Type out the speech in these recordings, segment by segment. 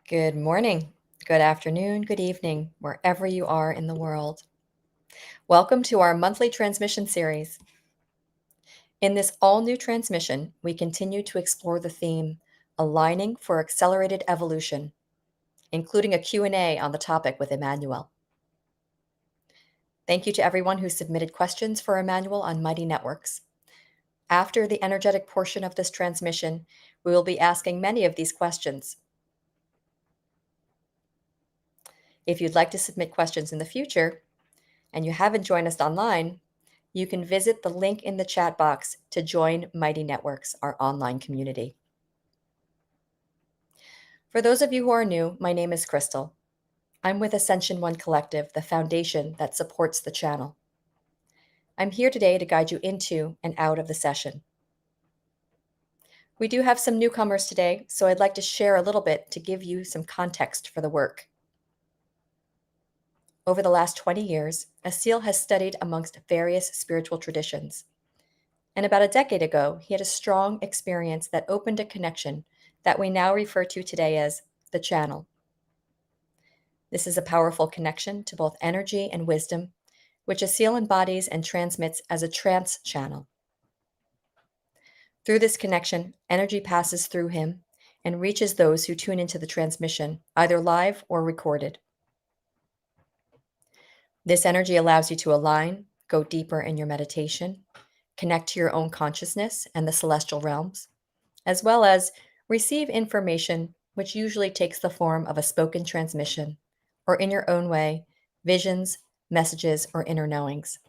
Good morning, good afternoon, good evening, wherever you are in the world. Welcome to our monthly transmission series. In this all-new transmission, we continue to explore the theme, Aligning for Accelerated Evolution, including a Q&A on the topic with Emmanuel. Thank you to everyone who submitted questions for Emmanuel on Mighty Networks. After the energetic portion of this transmission, we will be asking many of these questions. If you'd like to submit questions in the future, and you haven't joined us online, you can visit the link in the chat box to join Mighty Networks, our online community. For those of you who are new, my name is Crystal. I'm with Ascension One Collective, the foundation that supports the channel. I'm here today to guide you into and out of the session. We do have some newcomers today, so I'd like to share a little bit to give you some context for the work. Over the last 20 years, Asil has studied amongst various spiritual traditions. And about a decade ago, he had a strong experience that opened a connection that we now refer to today as the channel. This is a powerful connection to both energy and wisdom, which Asil embodies and transmits as a trance channel. Through this connection, energy passes through him and reaches those who tune into the transmission, either live or recorded. This energy allows you to align, go deeper in your meditation, connect to your own consciousness and the celestial realms, as well as receive information which usually takes the form of a spoken transmission, or in your own way, visions, messages, or inner knowings.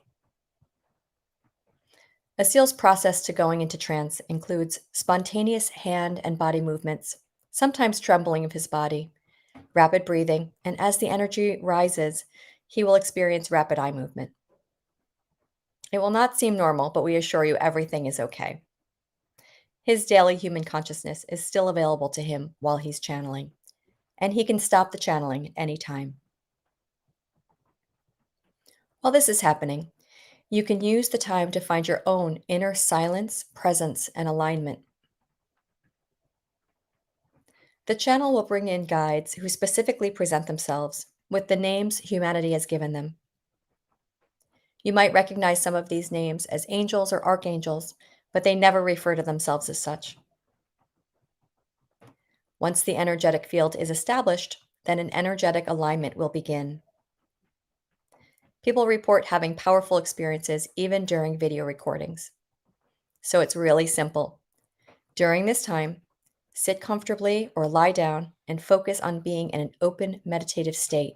Asil's process to going into trance includes spontaneous hand and body movements, sometimes trembling of his body, rapid breathing, and as the energy rises, he will experience rapid eye movement. It will not seem normal, but we assure you everything is okay. His daily human consciousness is still available to him while he's channeling, and he can stop the channeling at any time. While this is happening, you can use the time to find your own inner silence, presence, and alignment. The channel will bring in guides who specifically present themselves with the names humanity has given them. You might recognize some of these names as angels or archangels, but they never refer to themselves as such. Once the energetic field is established, then an energetic alignment will begin. People report having powerful experiences even during video recordings. So it's really simple. During this time, sit comfortably or lie down and focus on being in an open meditative state.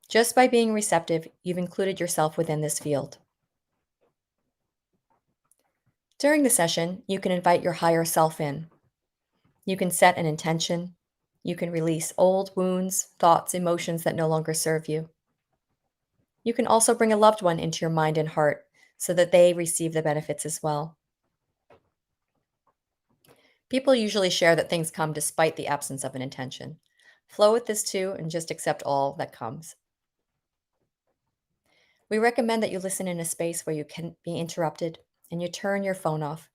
Just by being receptive, you've included yourself within this field. During the session, you can invite your higher self in. You can set an intention. You can release old wounds, thoughts, emotions that no longer serve you. You can also bring a loved one into your mind and heart so that they receive the benefits as well. People usually share that things come despite the absence of an intention. Flow with this too and just accept all that comes. We recommend that you listen in a space where you can be interrupted and you turn your phone off.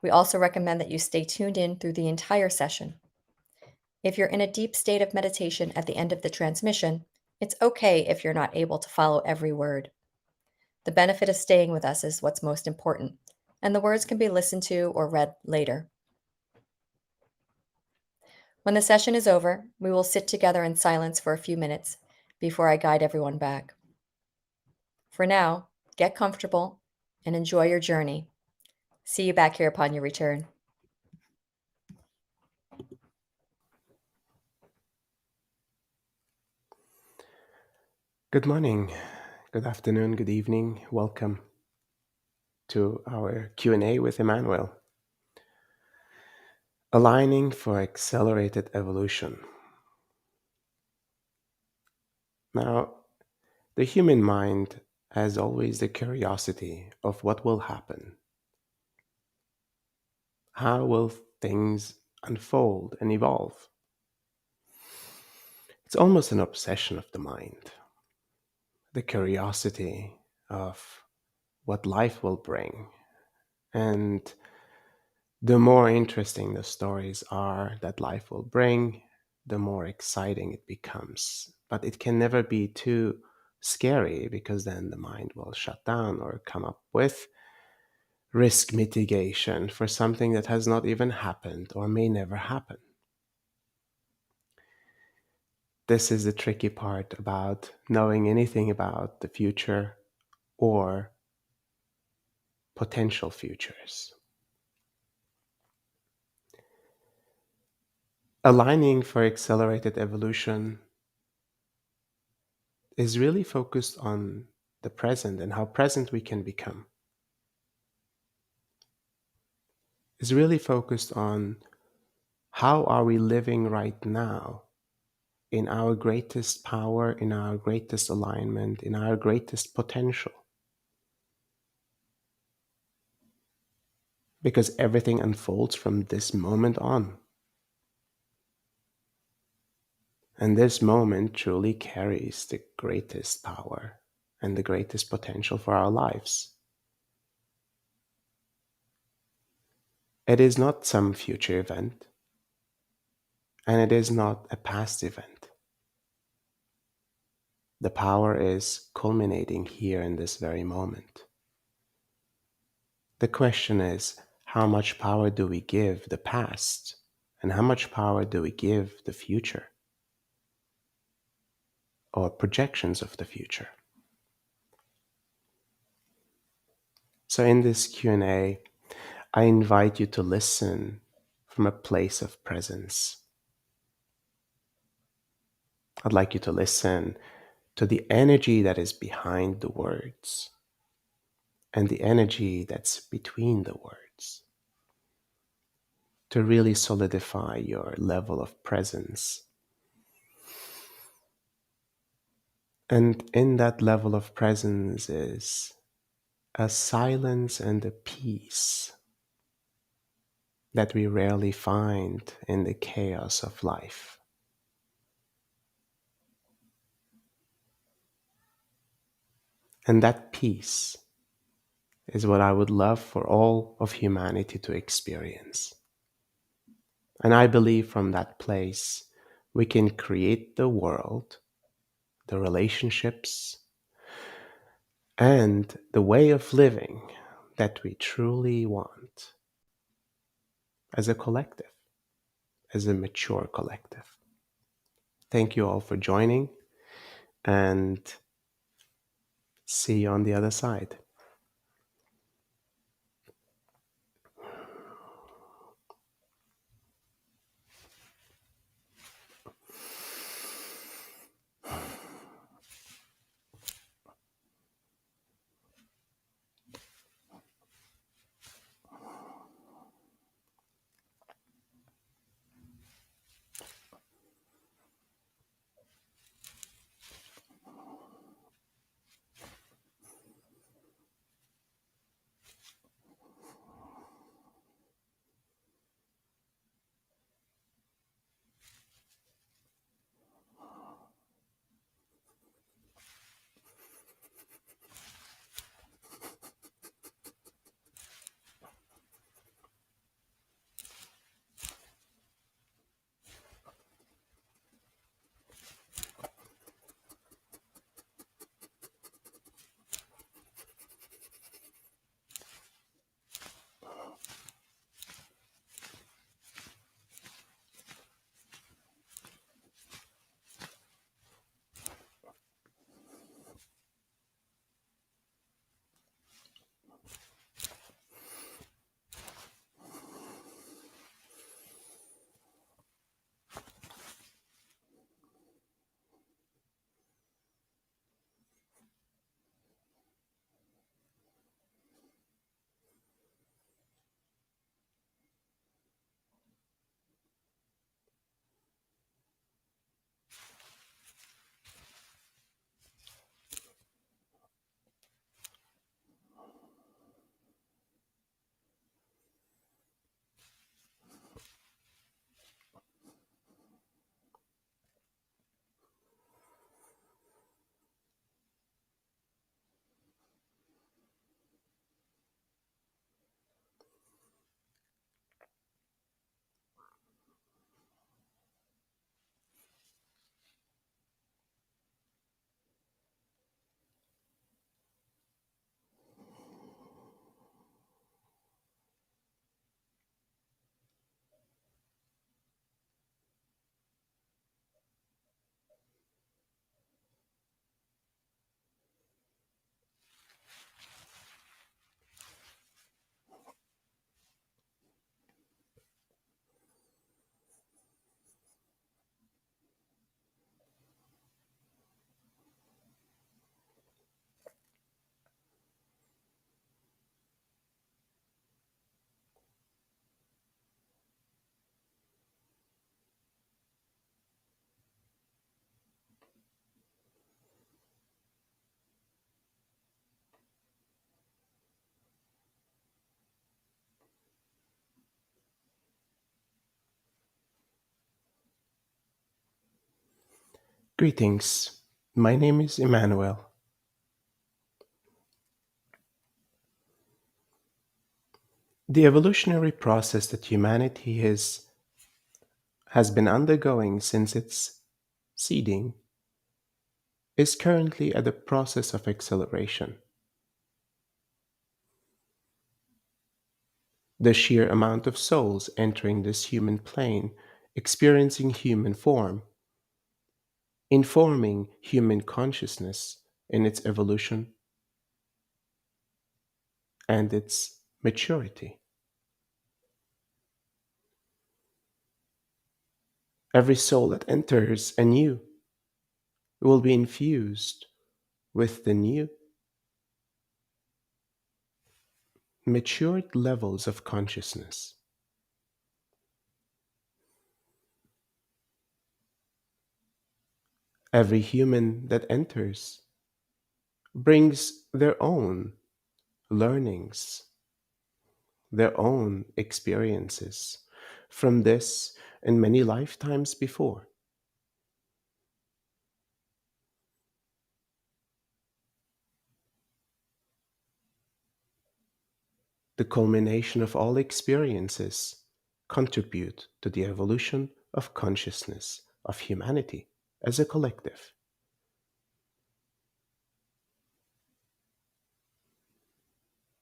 We also recommend that you stay tuned in through the entire session. If you're in a deep state of meditation at the end of the transmission, it's okay if you're not able to follow every word. The benefit of staying with us is what's most important, and the words can be listened to or read later. When the session is over, we will sit together in silence for a few minutes before I guide everyone back. For now, get comfortable and enjoy your journey. See you back here upon your return. Good morning, good afternoon, good evening. Welcome to our Q&A with Emmanuel. Aligning for accelerated evolution. Now, the human mind has always the curiosity of what will happen. How will things unfold and evolve? It's almost an obsession of the mind. The curiosity of what life will bring and the more interesting the stories are that life will bring, the more exciting it becomes. But it can never be too scary because then the mind will shut down or come up with risk mitigation for something that has not even happened or may never happen. This is the tricky part about knowing anything about the future or potential futures. Aligning for accelerated evolution is really focused on the present and how present we can become. Is really focused on how are we living right now in our greatest power, in our greatest alignment, in our greatest potential. Because everything unfolds from this moment on. And this moment truly carries the greatest power and the greatest potential for our lives. It is not some future event, and it is not a past event. The power is culminating here in this very moment. The question is, how much power do we give the past, and how much power do we give the future, or projections of the future? So in this Q&A, I invite you to listen from a place of presence. I'd like you to listen to the energy that is behind the words and the energy that's between the words to really solidify your level of presence. And in that level of presence is a silence and a peace that we rarely find in the chaos of life. And that peace is what I would love for all of humanity to experience. And I believe from that place, we can create the world, the relationships, and the way of living that we truly want as a collective, as a mature collective. Thank you all for joining, and see you on the other side. Greetings. My name is Emmanuel. The evolutionary process that humanity has been undergoing since its seeding is currently at the process of acceleration. The sheer amount of souls entering this human plane, experiencing human form, informing human consciousness in its evolution and its maturity. Every soul that enters anew will be infused with the new, matured levels of consciousness. Every human that enters brings their own learnings, their own experiences from this and many lifetimes before. The culmination of all experiences contribute to the evolution of consciousness of humanity as a collective.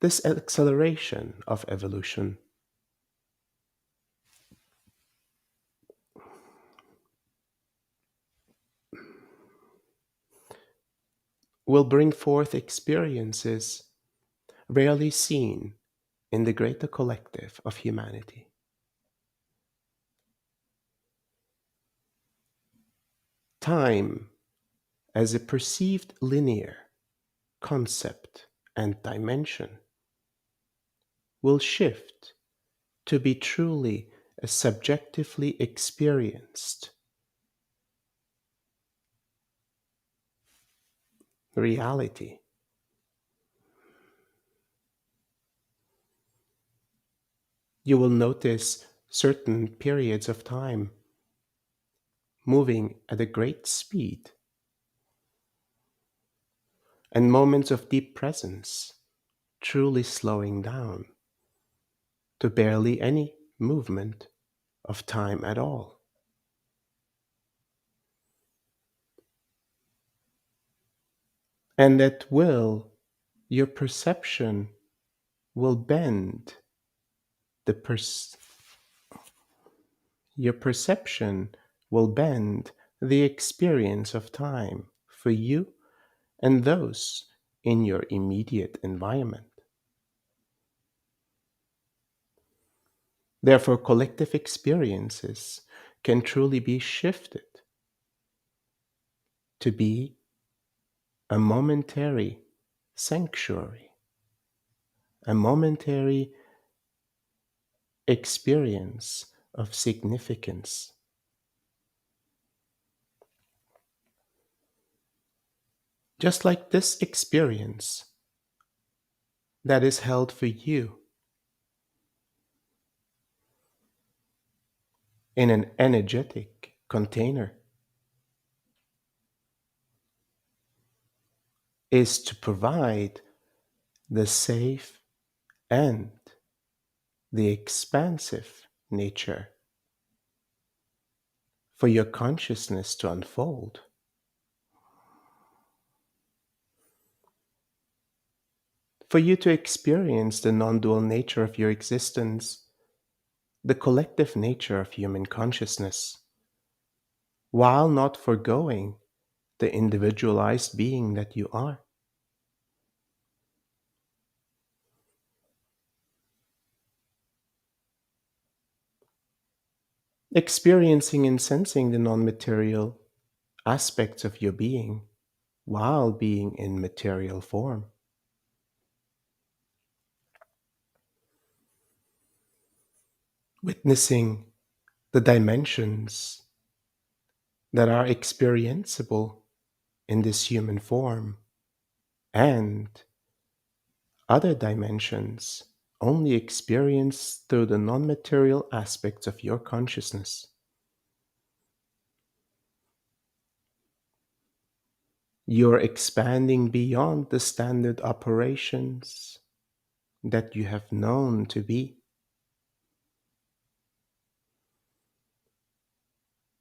This acceleration of evolution will bring forth experiences rarely seen in the greater collective of humanity. Time as a perceived linear concept and dimension will shift to be truly a subjectively experienced reality. You will notice certain periods of time moving at a great speed and moments of deep presence truly slowing down to barely any movement of time at all. And at will, your perception will bend the your perception will bend the experience of time for you and those in your immediate environment. Therefore, collective experiences can truly be shifted to be a momentary sanctuary, a momentary experience of significance. Just like this experience that is held for you in an energetic container is to provide the safe and the expansive nature for your consciousness to unfold. For you to experience the non dual nature of your existence, the collective nature of human consciousness, while not foregoing the individualized being that you are. Experiencing and sensing the non material aspects of your being while being in material form. Witnessing the dimensions that are experienceable in this human form and other dimensions only experienced through the non material aspects of your consciousness. You're expanding beyond the standard operations that you have known to be.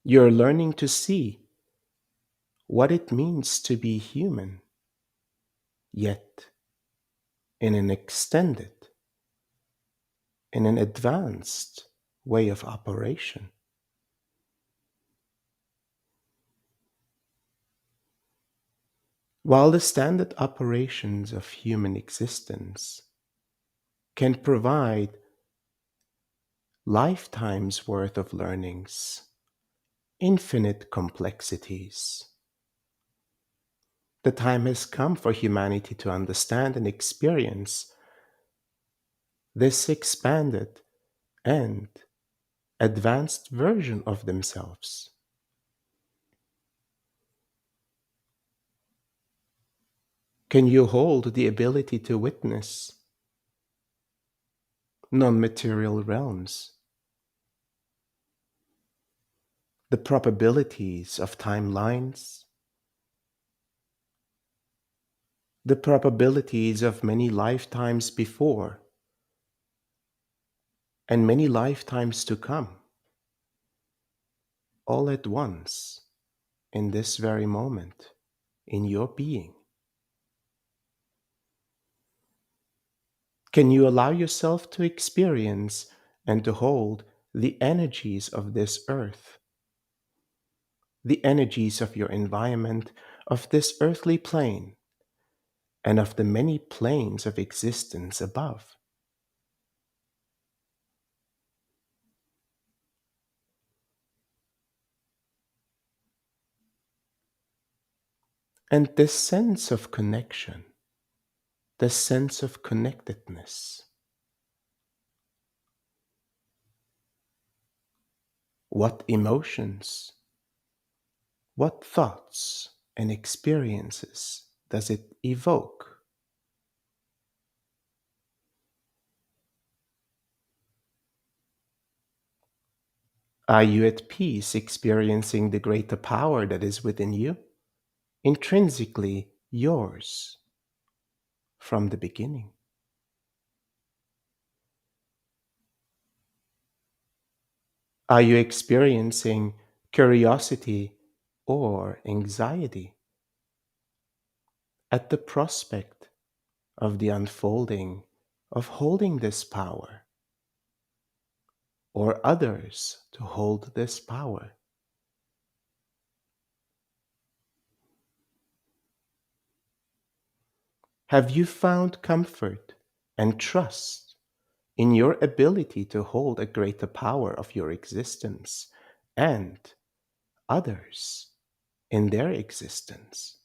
You're learning to see what it means to be human, yet in an extended, in an advanced way of operation. While the standard operations of human existence can provide lifetimes worth of learnings, infinite complexities, the time has come for humanity to understand and experience this expanded and advanced version of themselves. Can you hold the ability to witness non material realms, the probabilities of timelines, the probabilities of many lifetimes before and many lifetimes to come, all at once, in this very moment, in your being? Can you allow yourself to experience and to hold the energies of this earth, the energies of your environment, of this earthly plane, and of the many planes of existence above? And this sense of connection, this sense of connectedness, what emotions, what thoughts and experiences does it evoke? Are you at peace experiencing the greater power that is within you, intrinsically yours from the beginning? Are you experiencing curiosity or anxiety at the prospect of the unfolding of holding this power, or others to hold this power? Have you found comfort and trust in your ability to hold a greater power of your existence and others in their existence?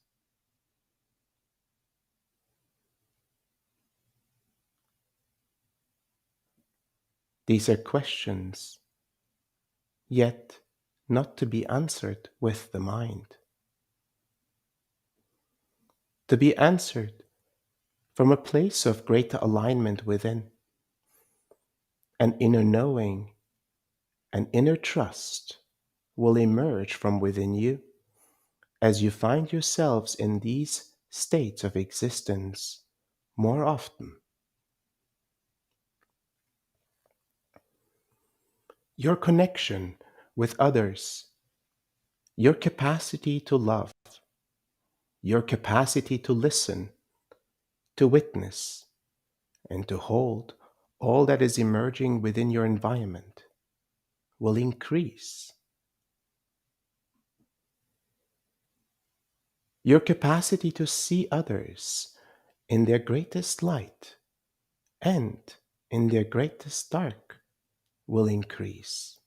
These are questions, yet not to be answered with the mind, to be answered from a place of greater alignment within, an inner knowing, an inner trust will emerge from within you as you find yourselves in these states of existence more often. Your connection with others, your capacity to love, your capacity to listen, to witness, and to hold all that is emerging within your environment will increase. Your capacity to see others in their greatest light and in their greatest dark will increase.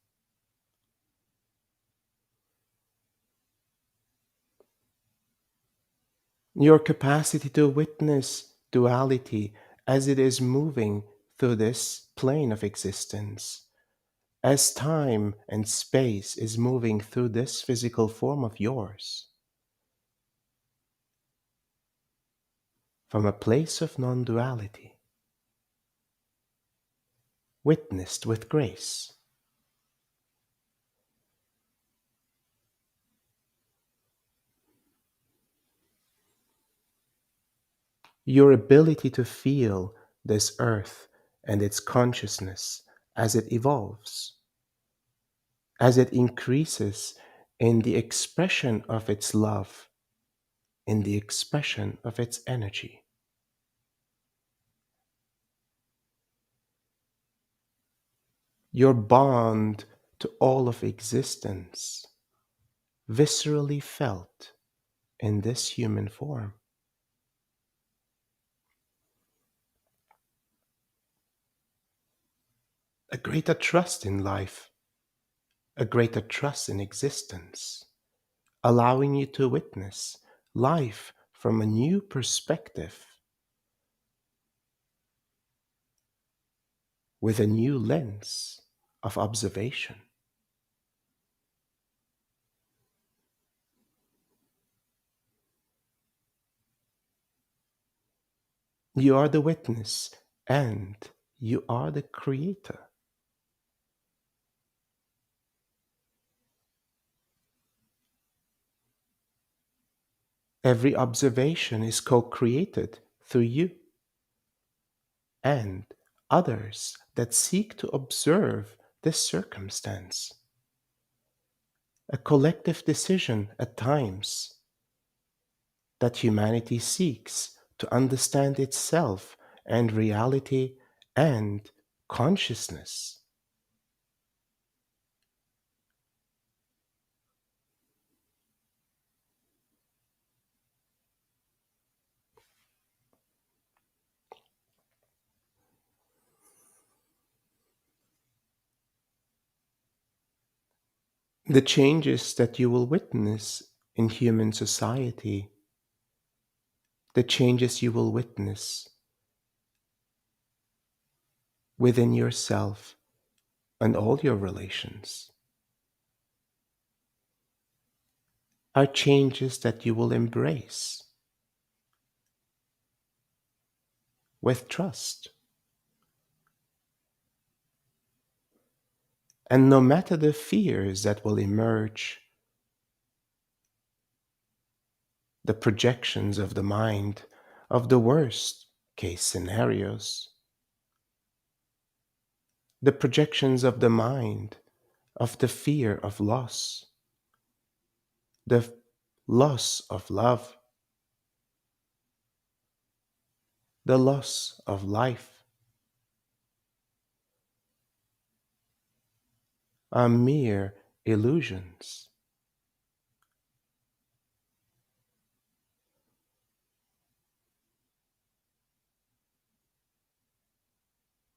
Your capacity to witness duality as it is moving through this plane of existence, as time and space is moving through this physical form of yours, from a place of non duality, witnessed with grace. Your ability to feel this earth and its consciousness as it evolves, as it increases in the expression of its love, in the expression of its energy. Your bond to all of existence, viscerally felt in this human form. A greater trust in life, a greater trust in existence, allowing you to witness life from a new perspective with a new lens of observation. You are the witness and you are the creator. Every observation is co created through you and others that seek to observe this circumstance. A collective decision at times that humanity seeks to understand itself and reality and consciousness. The changes that you will witness in human society, the changes you will witness within yourself and all your relations, are changes that you will embrace with trust. And no matter the fears that will emerge, the projections of the mind of the worst case scenarios, the projections of the mind of the fear of loss, the loss of love, the loss of life, are mere illusions.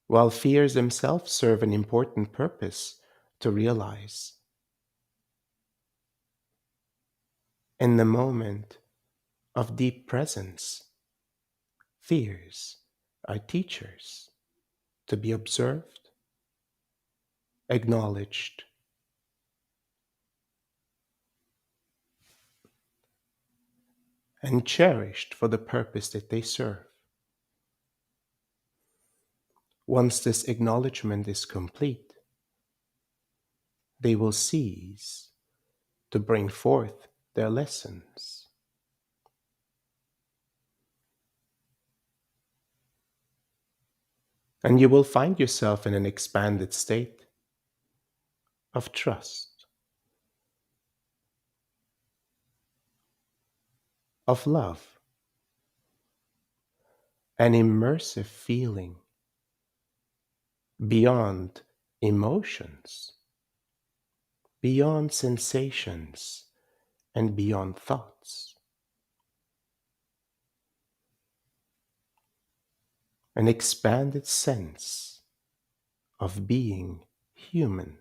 While fears themselves serve an important purpose to realize, in the moment of deep presence, fears are teachers to be observed, acknowledged, and cherished for the purpose that they serve. Once this acknowledgement is complete, they will cease to bring forth their lessons. And you will find yourself in an expanded state of trust, of love, an immersive feeling beyond emotions, beyond sensations, and beyond thoughts. An expanded sense of being human,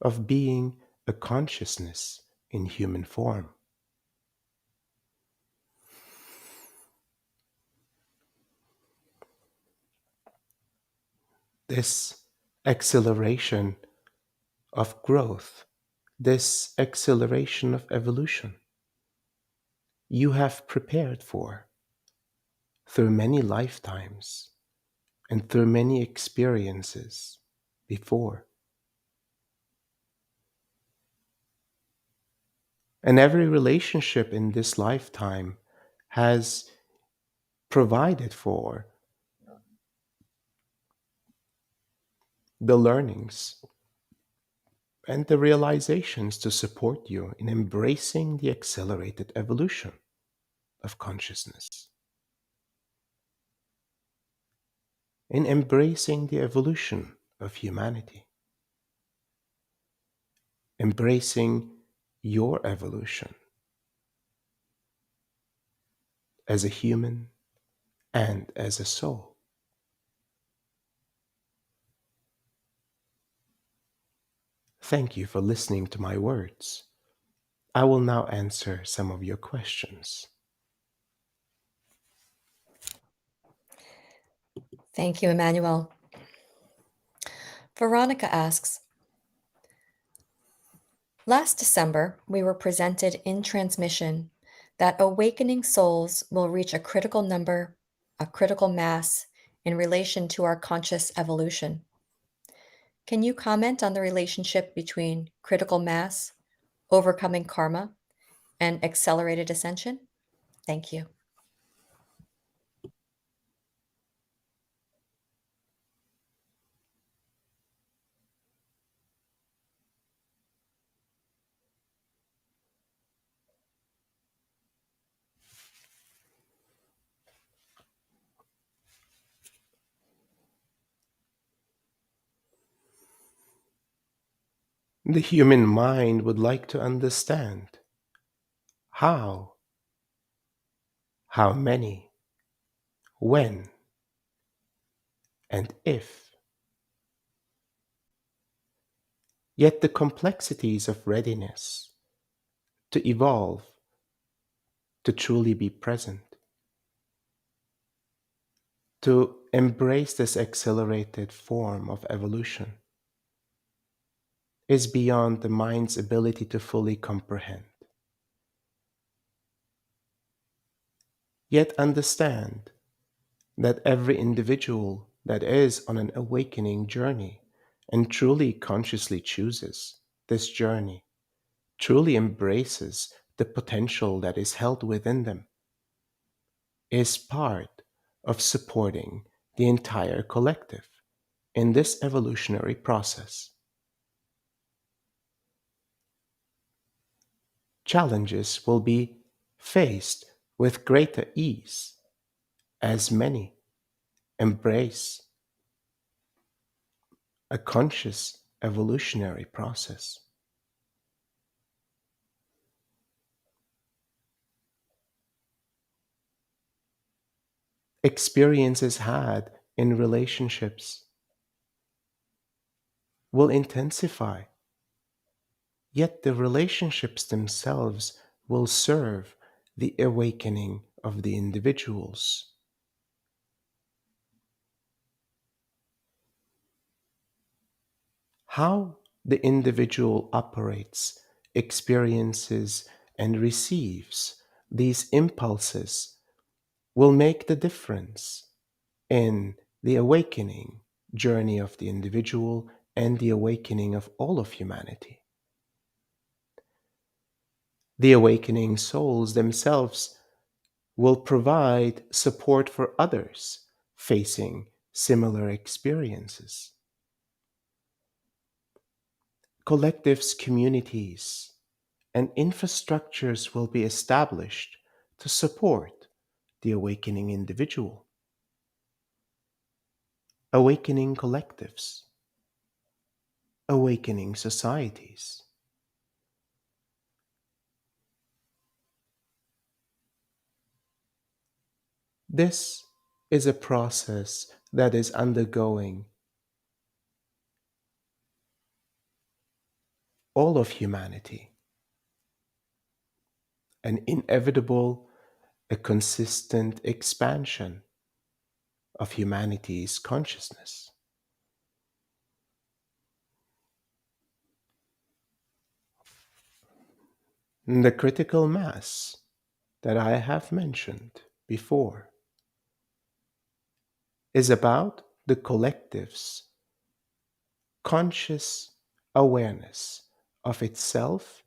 of being a consciousness in human form. This acceleration of growth, this acceleration of evolution, you have prepared for through many lifetimes and through many experiences before. And every relationship in this lifetime has provided for the learnings and the realizations to support you in embracing the accelerated evolution of consciousness, in embracing the evolution of humanity, embracing your evolution as a human and as a soul. Thank you for listening to my words. I will now answer some of your questions. Thank you, Emmanuel. Veronica asks, last December, we were presented in transmission that awakening souls will reach a critical number, a critical mass, in relation to our conscious evolution. Can you comment on the relationship between critical mass, overcoming karma, and accelerated ascension? Thank you. The human mind would like to understand how, how many, when, and if. Yet the complexities of readiness to evolve, to truly be present, to embrace this accelerated form of evolution is beyond the mind's ability to fully comprehend. Yet understand that every individual that is on an awakening journey and truly consciously chooses this journey, truly embraces the potential that is held within them, is part of supporting the entire collective in this evolutionary process. Challenges will be faced with greater ease as many embrace a conscious evolutionary process. Experiences had in relationships will intensify, yet the relationships themselves will serve the awakening of the individuals. How the individual operates, experiences, and receives these impulses will make the difference in the awakening journey of the individual and the awakening of all of humanity. The awakening souls themselves will provide support for others facing similar experiences. Collectives, communities, and infrastructures will be established to support the awakening individual, awakening collectives, awakening societies. This is a process that is undergoing all of humanity, an inevitable, a consistent expansion of humanity's consciousness. The critical mass that I have mentioned before is about the collective's conscious awareness of itself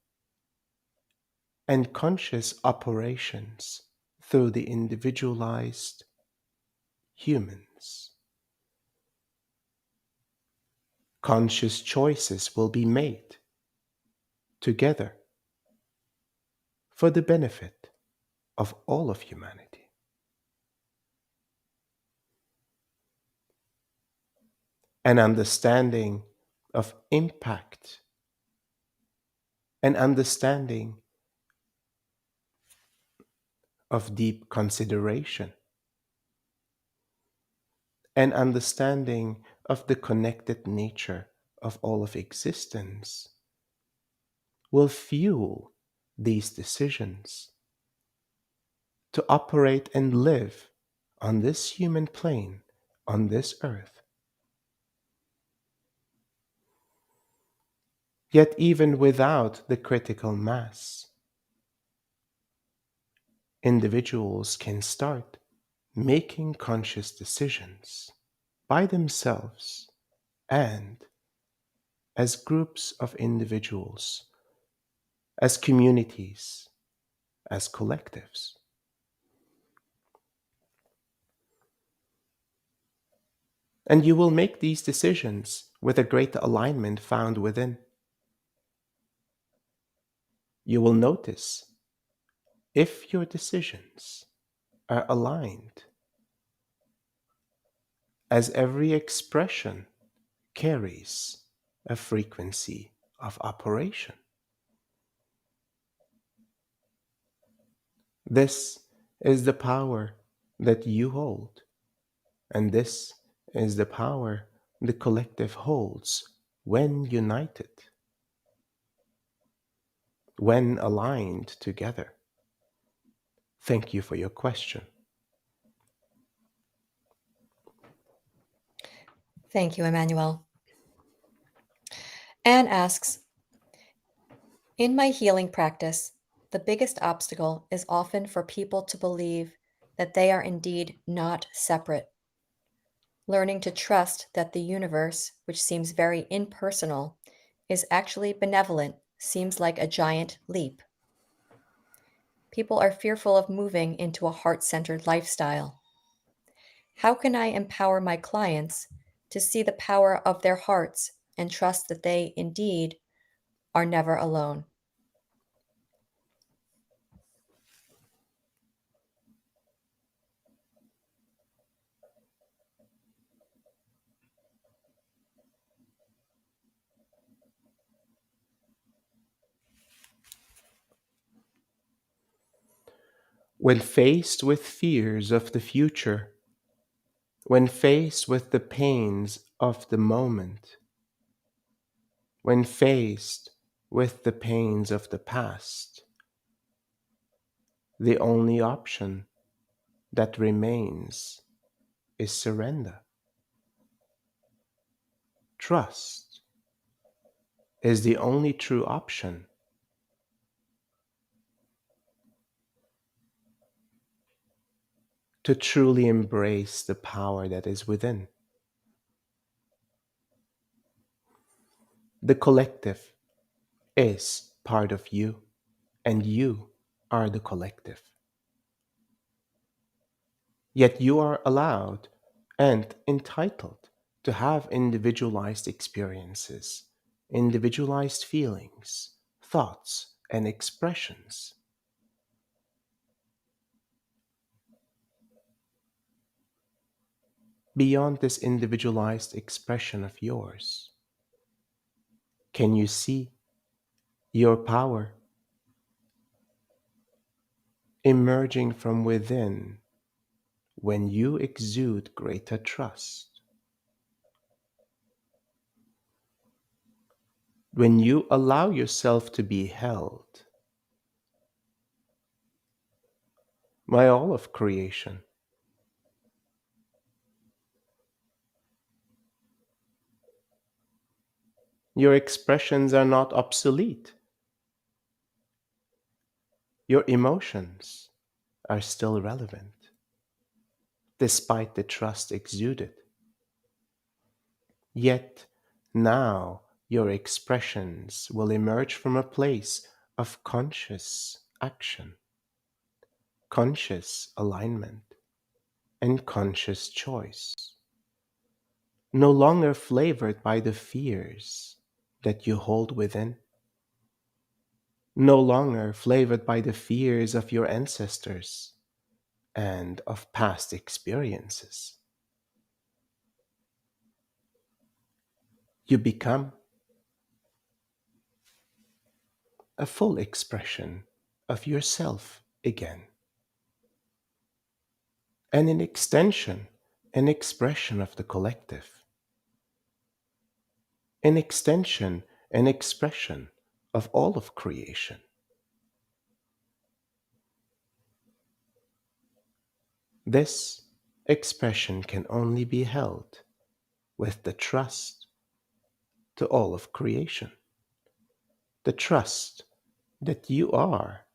and conscious operations through the individualized humans. Conscious choices will be made together for the benefit of all of humanity. An understanding of impact, an understanding of deep consideration, an understanding of the connected nature of all of existence will fuel these decisions to operate and live on this human plane, on this earth. Yet, even without the critical mass, individuals can start making conscious decisions by themselves and as groups of individuals, as communities, as collectives. And you will make these decisions with a great alignment found within. You will notice if your decisions are aligned, as every expression carries a frequency of operation. This is the power that you hold, and this is the power the collective holds when united, when aligned together. Thank you for your question. Thank you, Emmanuel. Anne asks, in my healing practice, the biggest obstacle is often for people to believe that they are indeed not separate. Learning to trust that the universe, which seems very impersonal, is actually benevolent seems like a giant leap. People are fearful of moving into a heart centered lifestyle. How can I empower my clients to see the power of their hearts and trust that they indeed are never alone? When faced with fears of the future, when faced with the pains of the moment, when faced with the pains of the past, the only option that remains is surrender. Trust is the only true option to truly embrace the power that is within. The collective is part of you, and you are the collective. Yet you are allowed and entitled to have individualized experiences, individualized feelings, thoughts, and expressions. Beyond this individualized expression of yours, can you see your power emerging from within when you exude greater trust? When you allow yourself to be held by all of creation, your expressions are not obsolete. Your emotions are still relevant, despite the trust exuded. Yet now your expressions will emerge from a place of conscious action, conscious alignment and conscious choice, no longer flavored by the fears that you hold within, no longer flavored by the fears of your ancestors and of past experiences. You become a full expression of yourself again, and an extension, an expression of the collective, an extension, an expression of all of creation. This expression can only be held with the trust to all of creation, the trust that you are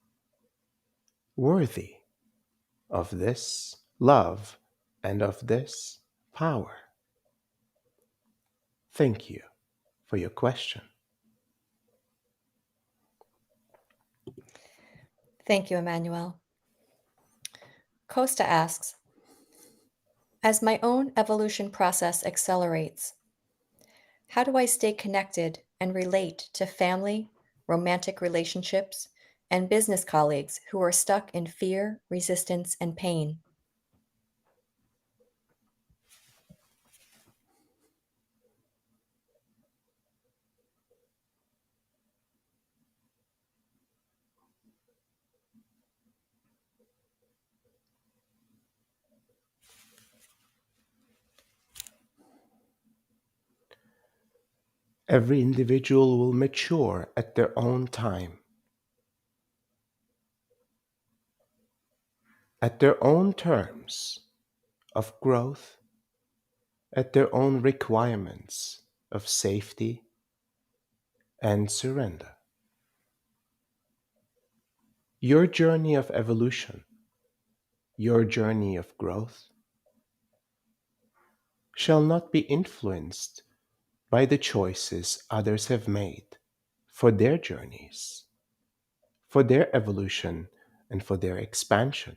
worthy of this love and of this power. Thank you for your question. Thank you, Emmanuel. Costa asks, as my own evolution process accelerates, how do I stay connected and relate to family, romantic relationships, and business colleagues who are stuck in fear, resistance, and pain? Every individual will mature at their own time, at their own terms of growth, at their own requirements of safety and surrender. Your journey of evolution, your journey of growth, shall not be influenced by the choices others have made for their journeys, for their evolution, and for their expansion.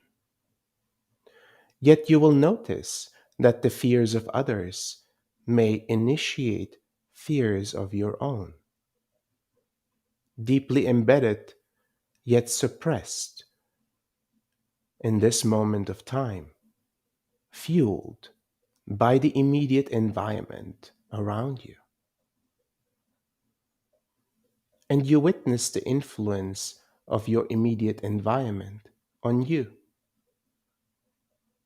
Yet you will notice that the fears of others may initiate fears of your own, deeply embedded yet suppressed in this moment of time, fueled by the immediate environment around you. And you witness the influence of your immediate environment on you.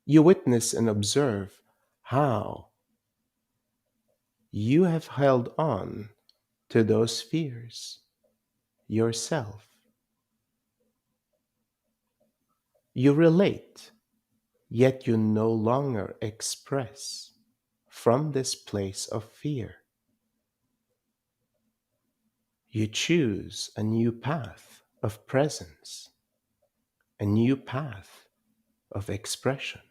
You witness and observe how you have held on to those fears yourself. You relate, yet you no longer express from this place of fear. You choose a new path of presence, a new path of expression.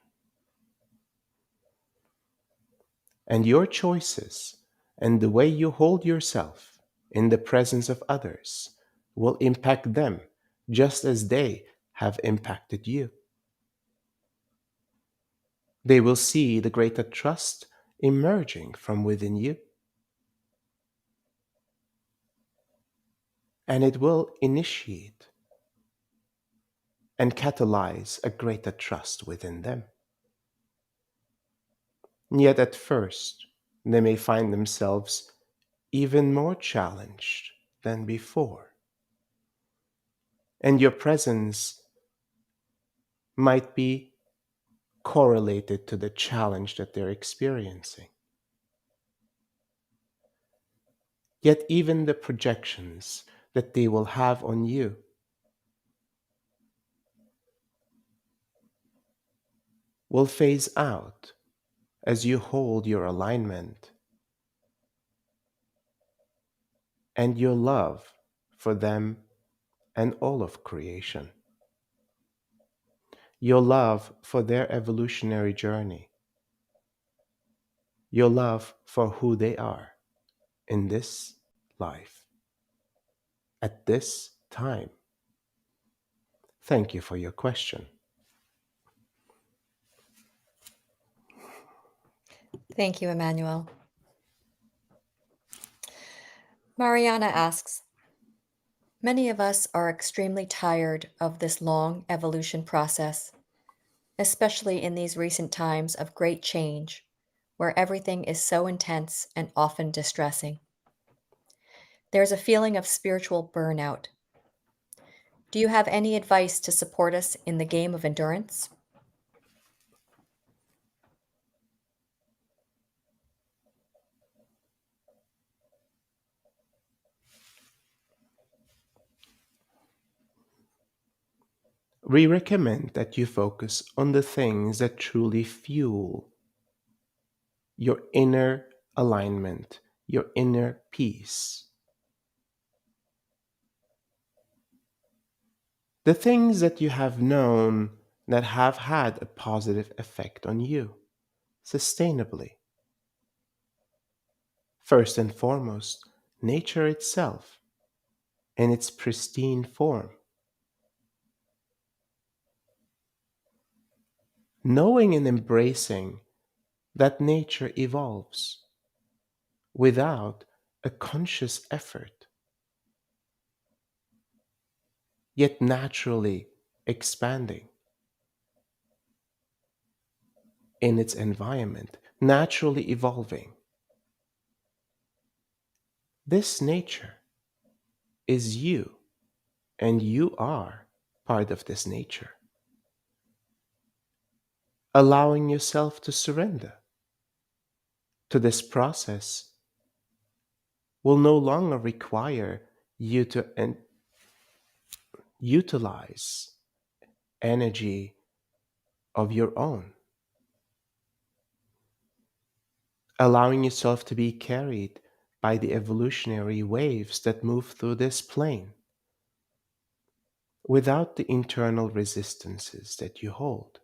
And your choices and the way you hold yourself in the presence of others will impact them just as they have impacted you. They will see the greater trust emerging from within you, and it will initiate and catalyze a greater trust within them. Yet at first, they may find themselves even more challenged than before, and your presence might be correlated to the challenge that they're experiencing. Yet, even the projections that they will have on you will phase out as you hold your alignment and your love for them and all of creation, your love for their evolutionary journey, your love for who they are in this life, at this time. Thank you for your question. Thank you, Emmanuel. Mariana asks, many of us are extremely tired of this long evolution process, especially in these recent times of great change, where everything is so intense and often distressing. There's a feeling of spiritual burnout. Do you have any advice to support us in the game of endurance? We recommend that you focus on the things that truly fuel your inner alignment, your inner peace. The things that you have known that have had a positive effect on you sustainably. First and foremost, nature itself in its pristine form. Knowing and embracing that nature evolves without a conscious effort, yet naturally expanding in its environment, naturally evolving. This nature is you, and you are part of this nature. Allowing yourself to surrender to this process will no longer require you to utilize energy of your own. Allowing yourself to be carried by the evolutionary waves that move through this plane without the internal resistances that you hold.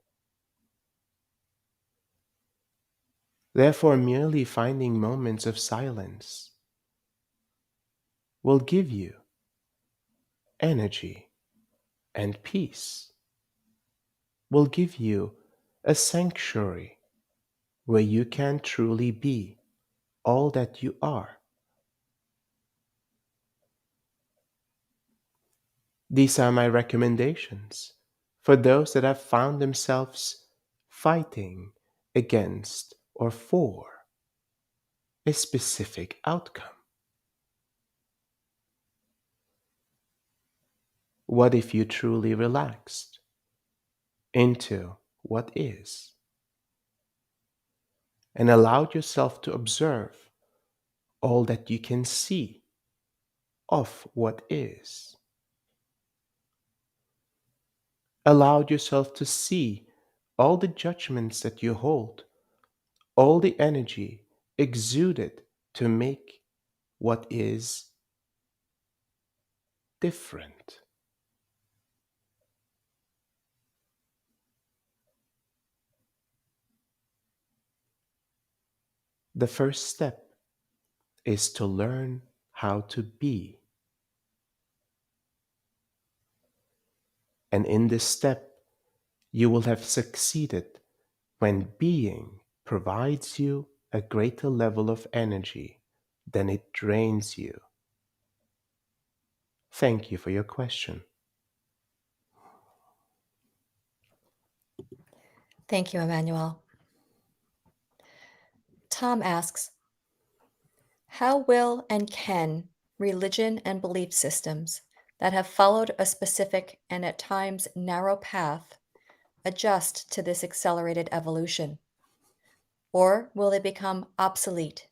Therefore, merely finding moments of silence will give you energy and peace, will give you a sanctuary where you can truly be all that you are. These are my recommendations for those that have found themselves fighting against or for a specific outcome. What if you truly relaxed into what is and allowed yourself to observe all that you can see of what is? Allowed yourself to see all the judgments that you hold, all the energy exuded to make what is different. The first step is to learn how to be. And in this step, you will have succeeded when being provides you a greater level of energy than it drains you. Thank you for your question. Thank you, Emmanuel. Tom asks, how will and can religion and belief systems that have followed a specific and at times narrow path adjust to this accelerated evolution? Or will they become obsolete?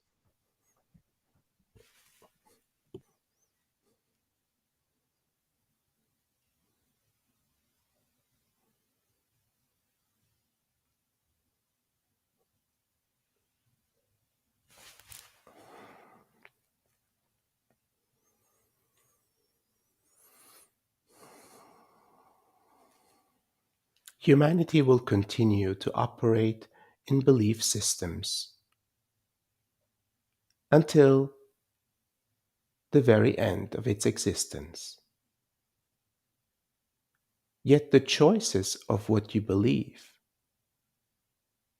Humanity will continue to operate in belief systems until the very end of its existence. Yet the choices of what you believe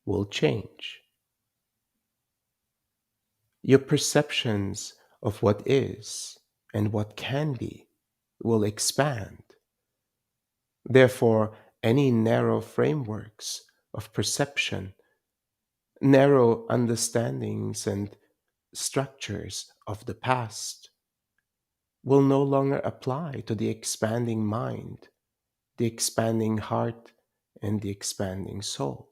will change. Your perceptions of what is and what can be will expand. Therefore, any narrow frameworks of perception, narrow understandings, and structures of the past will no longer apply to the expanding mind, the expanding heart, and the expanding soul.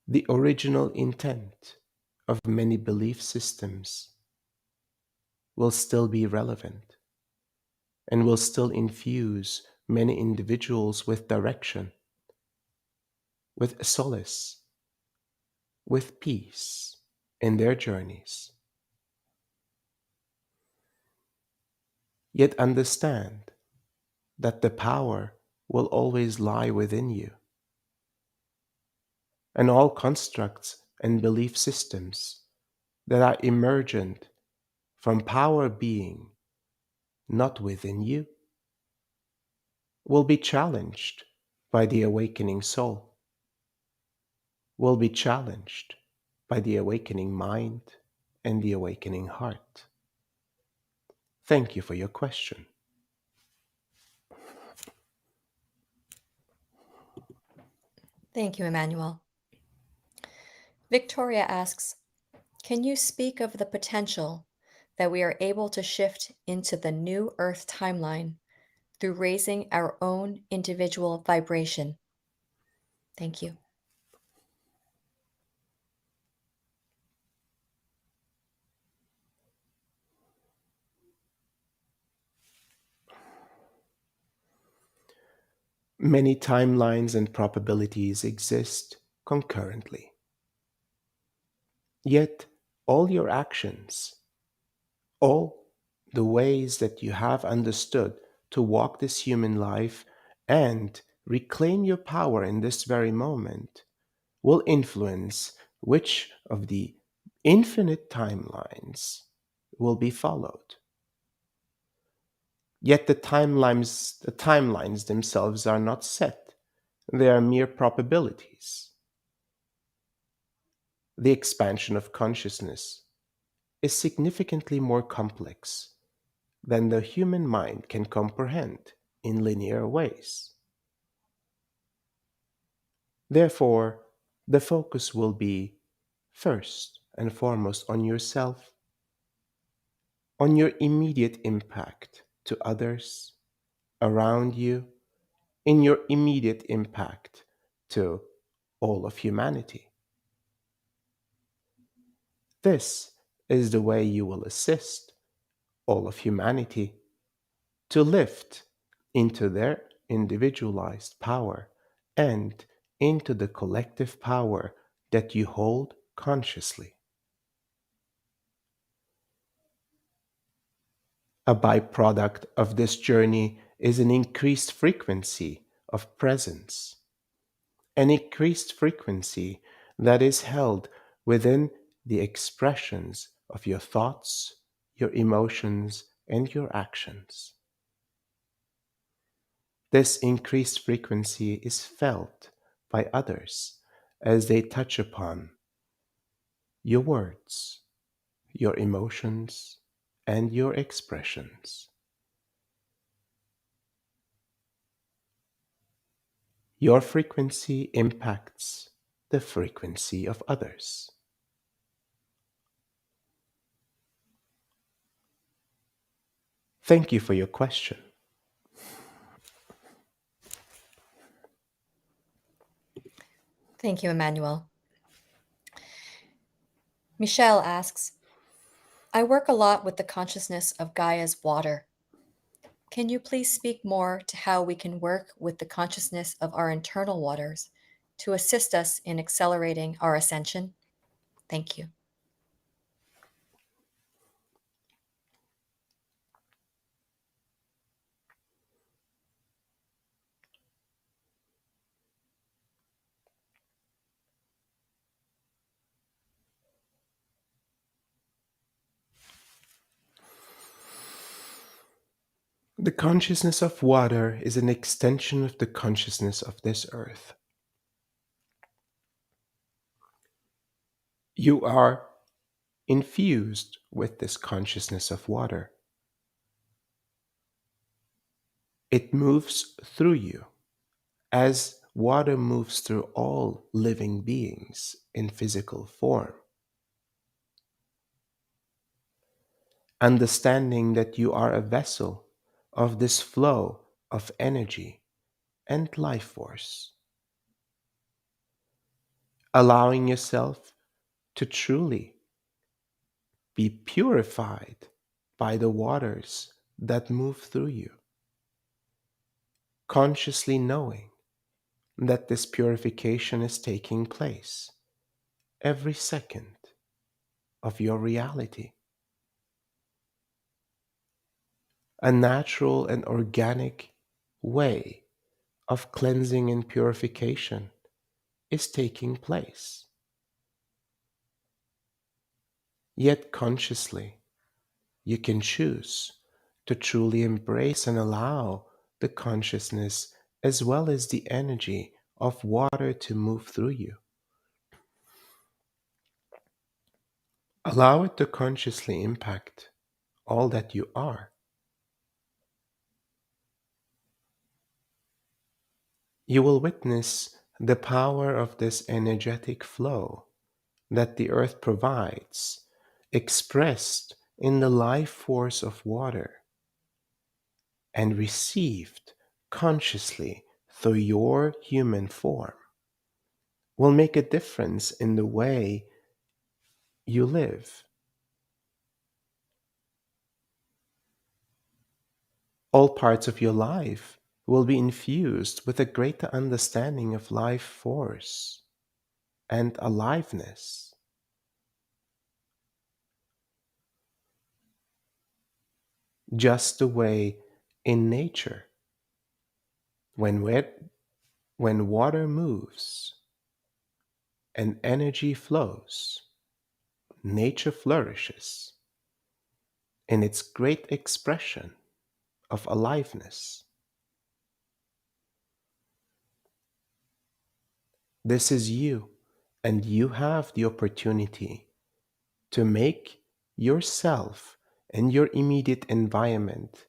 The original intent of many belief systems will still be relevant and will still infuse many individuals with direction, with solace, with peace in their journeys. Yet understand that the power will always lie within you, and all constructs and belief systems that are emergent from power being not within you will be challenged by the awakening soul, will be challenged by the awakening mind and the awakening heart. Thank you for your question. Thank you, Emmanuel. Victoria asks, can you speak of the potential that we are able to shift into the new Earth timeline through raising our own individual vibration? Thank you. Many timelines and probabilities exist concurrently. Yet, all your actions, all the ways that you have understood to walk this human life and reclaim your power in this very moment will influence which of the infinite timelines will be followed. Yet the timelines themselves are not set. They are mere probabilities. The expansion of consciousness is significantly more complex than the human mind can comprehend in linear ways. Therefore, the focus will be first and foremost on yourself, on your immediate impact to others around you, in your immediate impact to all of humanity. This is the way you will assist all of humanity to lift into their individualized power and into the collective power that you hold consciously. A byproduct of this journey is an increased frequency of presence, an increased frequency that is held within the expressions of your thoughts, your emotions, and your actions. This increased frequency is felt by others as they touch upon your words, your emotions, and your expressions. Your frequency impacts the frequency of others. Thank you for your question. Thank you, Emmanuel. Michelle asks, I work a lot with the consciousness of Gaia's water. Can you please speak more to how we can work with the consciousness of our internal waters to assist us in accelerating our ascension? Thank you. The consciousness of water is an extension of the consciousness of this earth. You are infused with this consciousness of water. It moves through you as water moves through all living beings in physical form. Understanding that you are a vessel of this flow of energy and life force, allowing yourself to truly be purified by the waters that move through you, consciously knowing that this purification is taking place every second of your reality. A natural and organic way of cleansing and purification is taking place. Yet consciously, you can choose to truly embrace and allow the consciousness as well as the energy of water to move through you. Allow it to consciously impact all that you are. You will witness the power of this energetic flow that the earth provides, expressed in the life force of water and received consciously through your human form, will make a difference in the way you live. All parts of your life will be infused with a greater understanding of life force and aliveness, just the way in nature, when, wet, when water moves and energy flows, nature flourishes in its great expression of aliveness. This is you, and you have the opportunity to make yourself and your immediate environment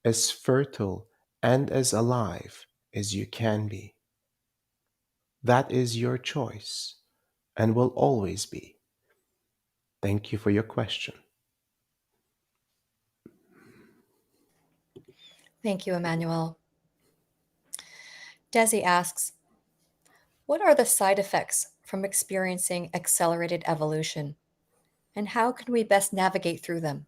as fertile and as alive as you can be. That is your choice and will always be. Thank you for your question. Thank you, Emmanuel. Desi asks, what are the side effects from experiencing accelerated evolution, and how can we best navigate through them?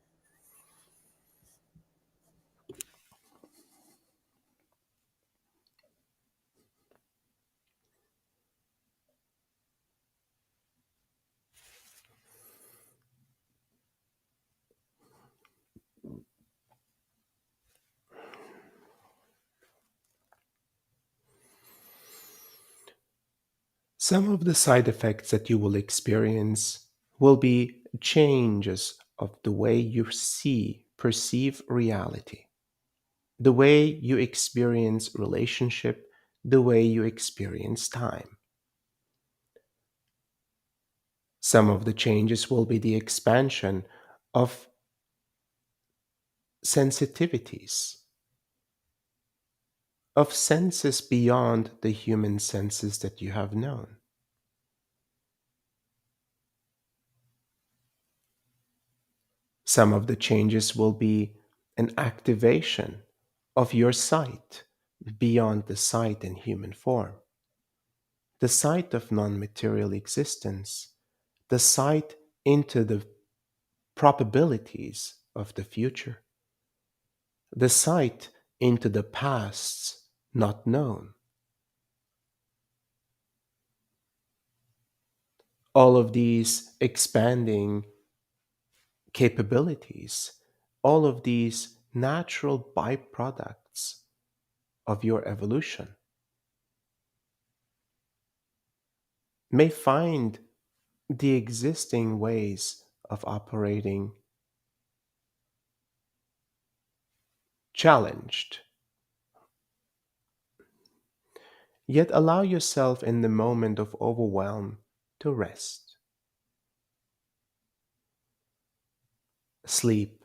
Some of the side effects that you will experience will be changes of the way you perceive reality, the way you experience relationship, the way you experience time. Some of the changes will be the expansion of sensitivities, of senses beyond the human senses that you have known. Some of the changes will be an activation of your sight beyond the sight in human form, the sight of non material existence, the sight into the probabilities of the future, the sight into the pasts not known. All of these expanding capabilities, all of these natural byproducts of your evolution may find the existing ways of operating challenged. Yet allow yourself in the moment of overwhelm to rest. Sleep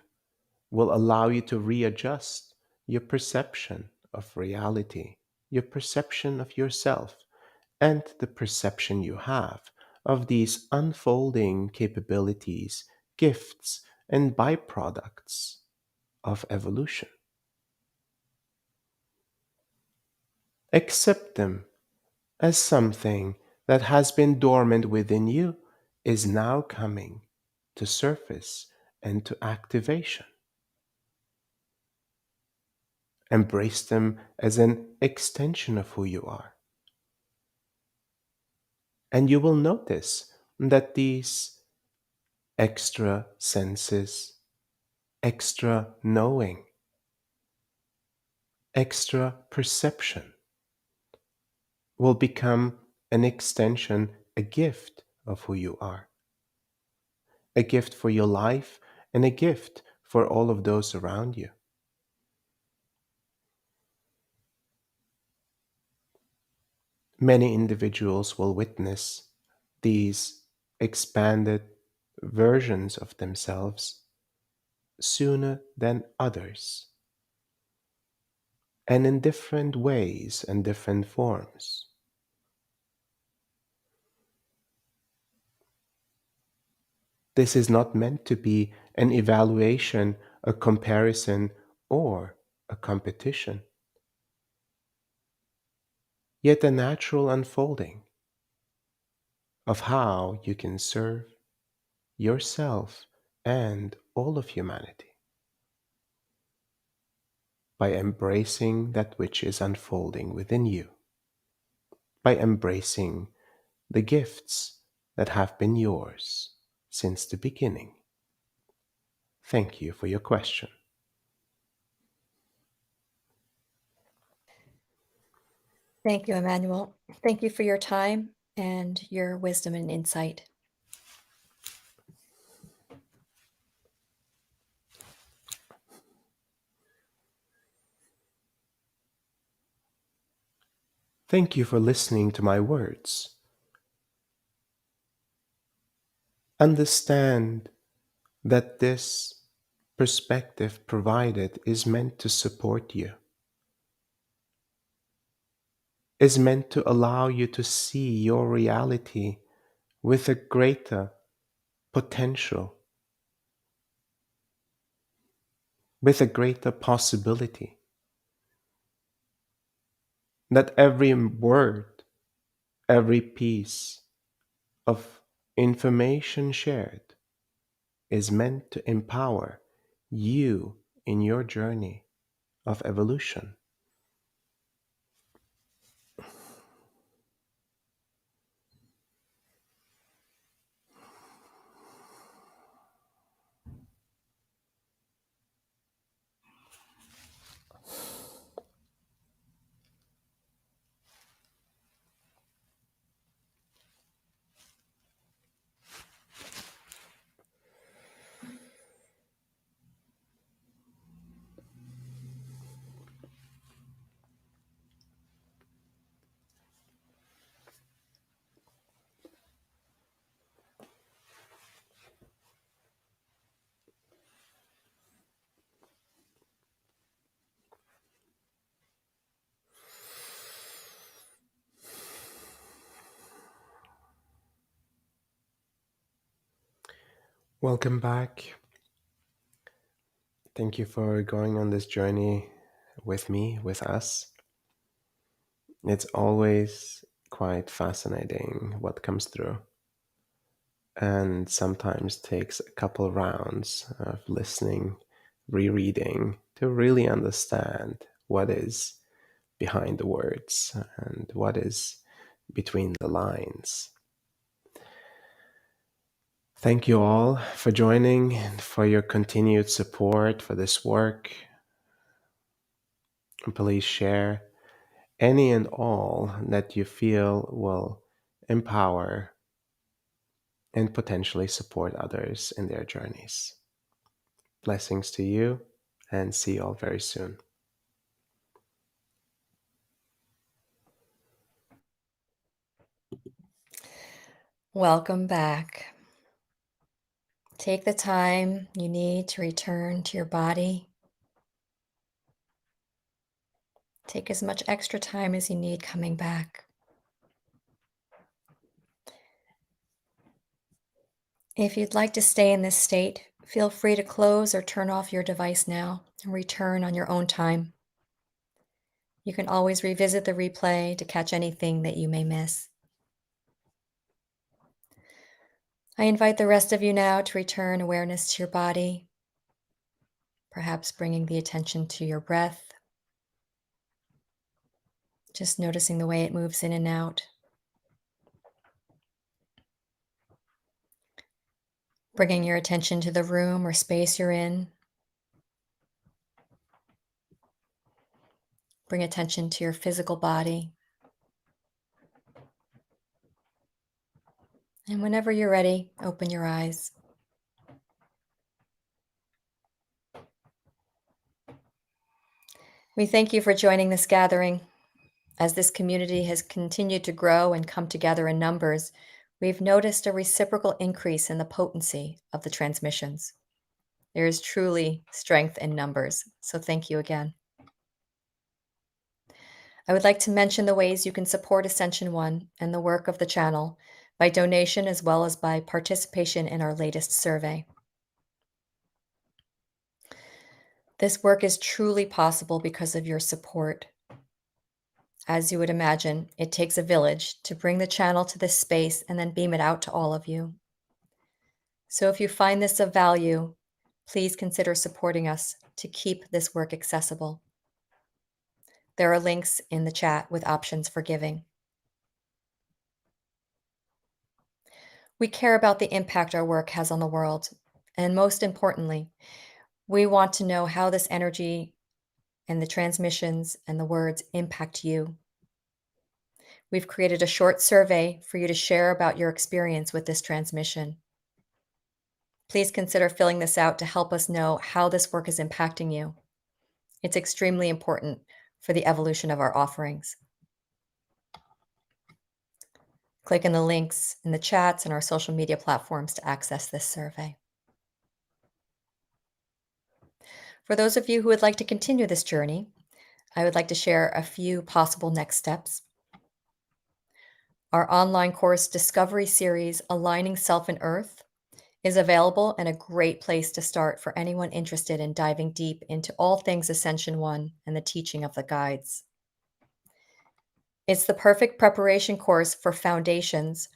will allow you to readjust your perception of reality, your perception of yourself, and the perception you have of these unfolding capabilities, gifts, and byproducts of evolution. Accept them as something that has been dormant within you is now coming to surface and to activation. Embrace them as an extension of who you are. And you will notice that these extra senses, extra knowing, extra perception will become an extension, a gift of who you are, a gift for your life, and a gift for all of those around you. Many individuals will witness these expanded versions of themselves sooner than others, and in different ways and different forms. This is not meant to be an evaluation, a comparison, or a competition, yet a natural unfolding of how you can serve yourself and all of humanity by embracing that which is unfolding within you, by embracing the gifts that have been yours since the beginning. Thank you for your question. Thank you, Emmanuel. Thank you for your time and your wisdom and insight. Thank you for listening to my words. Understand that this perspective provided is meant to support you, is meant to allow you to see your reality with a greater potential, with a greater possibility. That every word, every piece of information shared is meant to empower you in your journey of evolution. Welcome back. Thank you for going on this journey with me, with us. It's always quite fascinating what comes through, and sometimes takes a couple rounds of listening, rereading to really understand what is behind the words and what is between the lines. Thank you all for joining and for your continued support for this work. Please share any and all that you feel will empower and potentially support others in their journeys. Blessings to you, and see you all very soon. Welcome back. Take the time you need to return to your body. Take as much extra time as you need coming back. If you'd like to stay in this state, feel free to close or turn off your device now and return on your own time. You can always revisit the replay to catch anything that you may miss. I invite the rest of you now to return awareness to your body, perhaps bringing the attention to your breath, just noticing the way it moves in and out. Bringing your attention to the room or space you're in. Bring attention to your physical body. And whenever you're ready, open your eyes. We thank you for joining this gathering. As this community has continued to grow and come together in numbers, we've noticed a reciprocal increase in the potency of the transmissions. There is truly strength in numbers, so thank you again. I would like to mention the ways you can support Ascension One and the work of the channel by donation as well as by participation in our latest survey. This work is truly possible because of your support. As you would imagine, it takes a village to bring the channel to this space and then beam it out to all of you. So if you find this of value, please consider supporting us to keep this work accessible. There are links in the chat with options for giving. We care about the impact our work has on the world, and most importantly, we want to know how this energy and the transmissions and the words impact you. We've created a short survey for you to share about your experience with this transmission. Please consider filling this out to help us know how this work is impacting you. It's extremely important for the evolution of our offerings. Click in the links in the chats and our social media platforms to access this survey. For those of you who would like to continue this journey, I would like to share a few possible next steps. Our online course Discovery Series, Aligning Self and Earth, is available and a great place to start for anyone interested in diving deep into all things Ascension One and the teaching of the guides. It's the perfect preparation course for Foundations,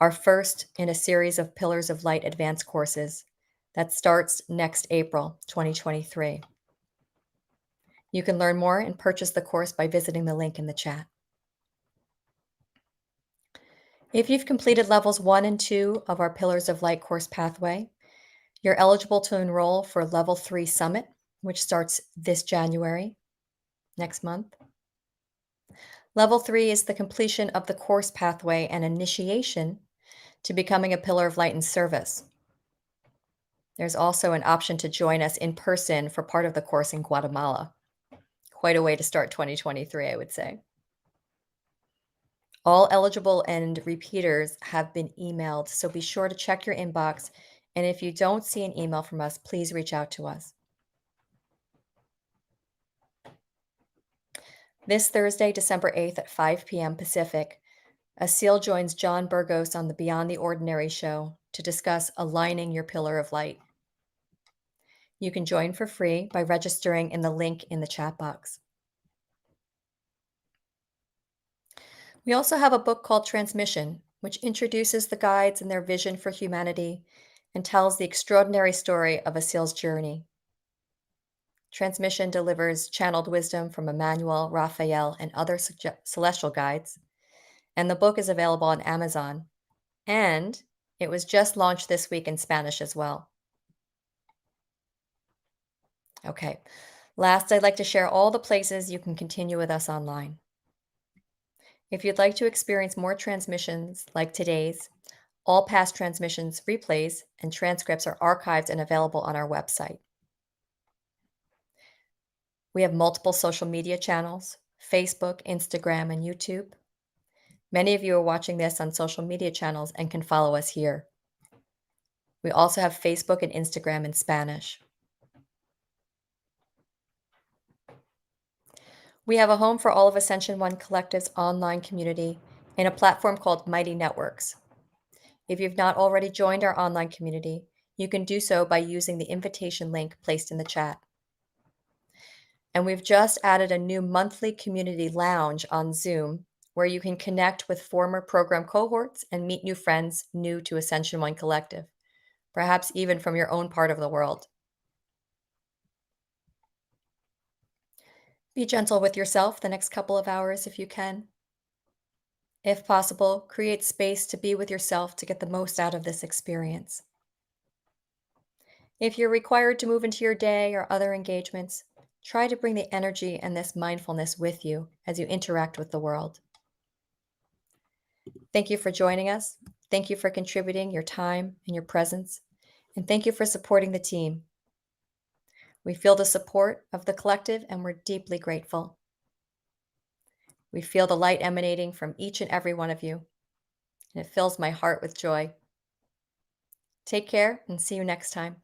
our first in a series of Pillars of Light advanced courses that starts next April 2023. You can learn more and purchase the course by visiting the link in the chat. If you've completed levels 1 and 2 of our Pillars of Light course pathway, you're eligible to enroll for Level 3 Summit, which starts this January, next month. Level 3 is the completion of the course pathway and initiation to becoming a Pillar of Light in service. There's also an option to join us in person for part of the course in Guatemala. Quite a way to start 2023, I would say. All eligible and repeaters have been emailed, so be sure to check your inbox. And if you don't see an email from us, please reach out to us. This Thursday, December 8th at 5 p.m. Pacific, Asil joins John Burgos on the Beyond the Ordinary show to discuss aligning your pillar of light. You can join for free by registering in the link in the chat box. We also have a book called Transmission, which introduces the guides and their vision for humanity and tells the extraordinary story of Asil's journey. Transmission delivers channeled wisdom from Emmanuel, Raphael, and other celestial guides, and the book is available on Amazon, and it was just launched this week in Spanish as well. Okay, last, I'd like to share all the places you can continue with us online. If you'd like to experience more transmissions like today's, all past transmissions, replays, and transcripts are archived and available on our website. We have multiple social media channels: Facebook, Instagram, and YouTube. Many of you are watching this on social media channels and can follow us here. We also have Facebook and Instagram in Spanish. We have a home for all of Ascension One Collective's online community in a platform called Mighty Networks. If you've not already joined our online community, you can do so by using the invitation link placed in the chat. And we've just added a new monthly community lounge on Zoom where you can connect with former program cohorts and meet new friends new to Ascension One Collective, perhaps even from your own part of the world. Be gentle with yourself the next couple of hours if you can. If possible, create space to be with yourself to get the most out of this experience. If you're required to move into your day or other engagements, try to bring the energy and this mindfulness with you as you interact with the world. Thank you for joining us. Thank you for contributing your time and your presence. And thank you for supporting the team. We feel the support of the collective and we're deeply grateful. We feel the light emanating from each and every one of you, and it fills my heart with joy. Take care and see you next time.